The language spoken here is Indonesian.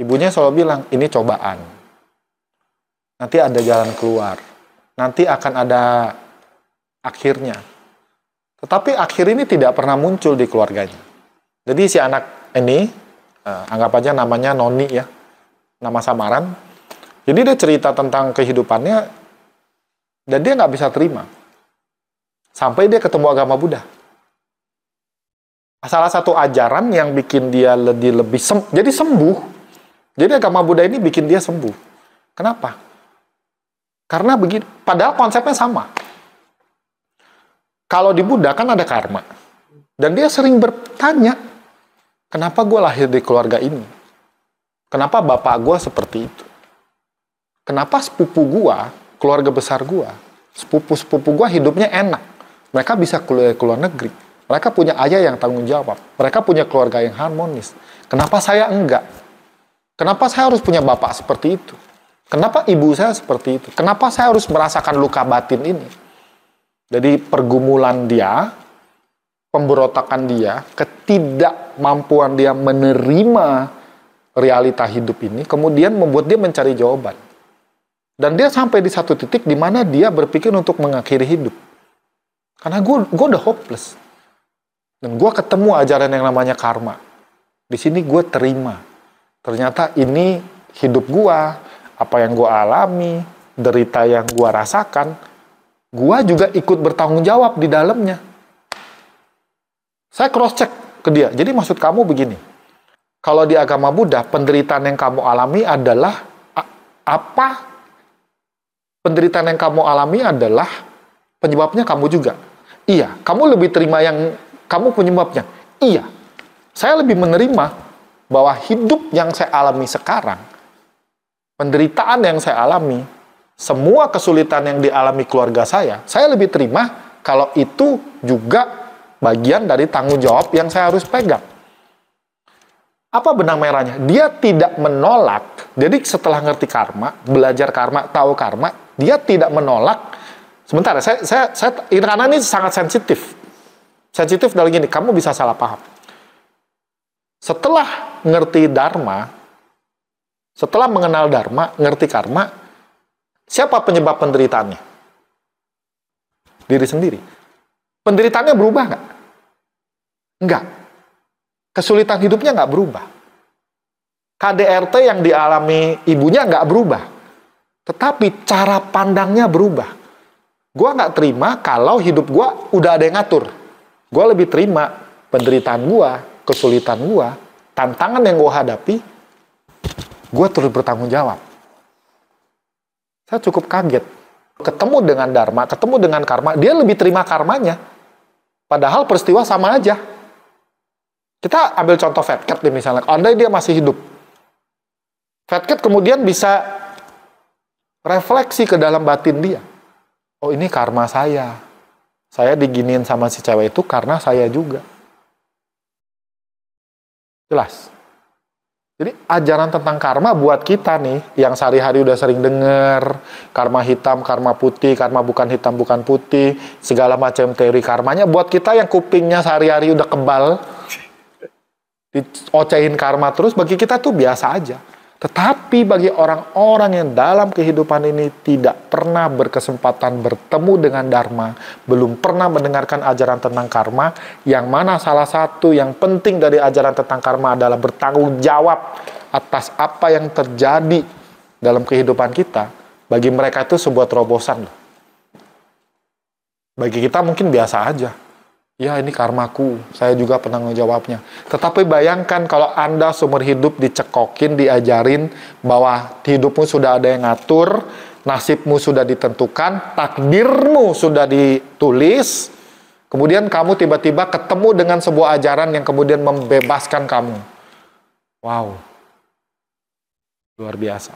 Ibunya selalu bilang, ini cobaan. Nanti ada jalan keluar. Nanti akan ada akhirnya. Tetapi akhir ini tidak pernah muncul di keluarganya. Jadi si anak ini, anggap aja namanya Noni ya, nama samaran. Jadi dia cerita tentang kehidupannya, dan dia nggak bisa terima. Sampai dia ketemu agama Buddha. Salah satu ajaran yang bikin dia lebih jadi sembuh. Jadi agama Buddha ini bikin dia sembuh. Kenapa? Karena begini, padahal konsepnya sama. Kalau di Buddha kan ada karma. Dan dia sering bertanya, kenapa gue lahir di keluarga ini? Kenapa bapak gue seperti itu? Kenapa sepupu gue, keluarga besar gue, sepupu-sepupu gue hidupnya enak? Mereka bisa keluar negeri. Mereka punya ayah yang tanggung jawab. Mereka punya keluarga yang harmonis. Kenapa saya enggak? Kenapa saya harus punya bapak seperti itu? Kenapa ibu saya seperti itu? Kenapa saya harus merasakan luka batin ini? Jadi pergumulan dia, pemberontakan dia, ketidakmampuan dia menerima realita hidup ini, kemudian membuat dia mencari jawaban. Dan dia sampai di satu titik di mana dia berpikir untuk mengakhiri hidup. Karena gue udah hopeless. Dan gue ketemu ajaran yang namanya karma. Di sini gue terima. Ternyata ini hidup gue, apa yang gue alami, derita yang gue rasakan, gue juga ikut bertanggung jawab di dalamnya. Saya cross-check ke dia. Jadi maksud kamu begini, kalau di agama Buddha, penderitaan yang kamu alami adalah apa? Penderitaan yang kamu alami adalah penyebabnya kamu juga. Iya, kamu lebih terima yang kamu penyebabnya. Iya, saya lebih menerima bahwa hidup yang saya alami sekarang, penderitaan yang saya alami, semua kesulitan yang dialami keluarga saya lebih terima kalau itu juga bagian dari tanggung jawab yang saya harus pegang. Apa benang merahnya? Dia tidak menolak. Jadi setelah ngerti karma, belajar karma, tahu karma, dia tidak menolak. Sebentar, karena ini sangat sensitif. Sensitif dalam gini, kamu bisa salah paham. Setelah ngerti dharma, setelah mengenal dharma, ngerti karma, siapa penyebab penderitaannya? Diri sendiri. Penderitaannya berubah nggak? Enggak. Kesulitan hidupnya nggak berubah. KDRT yang dialami ibunya nggak berubah. Tetapi cara pandangnya berubah. Gue nggak terima kalau hidup gue udah ada yang ngatur. Gue lebih terima penderitaan gue, kesulitan gue, tantangan yang gue hadapi, gue terus bertanggung jawab. Saya cukup kaget. Ketemu dengan dharma, ketemu dengan karma, dia lebih terima karmanya. Padahal peristiwa sama aja. Kita ambil contoh Fat Cat nih misalnya. Andai dia masih hidup. Fat Cat kemudian bisa refleksi ke dalam batin dia. Oh, ini karma saya. Saya diginiin sama si cewek itu karena saya juga. Jelas. Jadi ajaran tentang karma buat kita nih, yang sehari-hari udah sering denger, karma hitam, karma putih, karma bukan hitam, bukan putih, segala macam teori karmanya, buat kita yang kupingnya sehari-hari udah kebal, diocehin karma terus, bagi kita tuh biasa aja. Tetapi bagi orang-orang yang dalam kehidupan ini tidak pernah berkesempatan bertemu dengan dharma, belum pernah mendengarkan ajaran tentang karma, yang mana salah satu yang penting dari ajaran tentang karma adalah bertanggung jawab atas apa yang terjadi dalam kehidupan kita, bagi mereka itu sebuah terobosan. Bagi kita mungkin biasa aja. Ya, ini karmaku, saya juga penanggung jawabnya. Tetapi bayangkan kalau Anda seumur hidup dicekokin, diajarin bahwa hidupmu sudah ada yang ngatur, nasibmu sudah ditentukan, takdirmu sudah ditulis, kemudian kamu tiba-tiba ketemu dengan sebuah ajaran yang kemudian membebaskan kamu. Wow, luar biasa.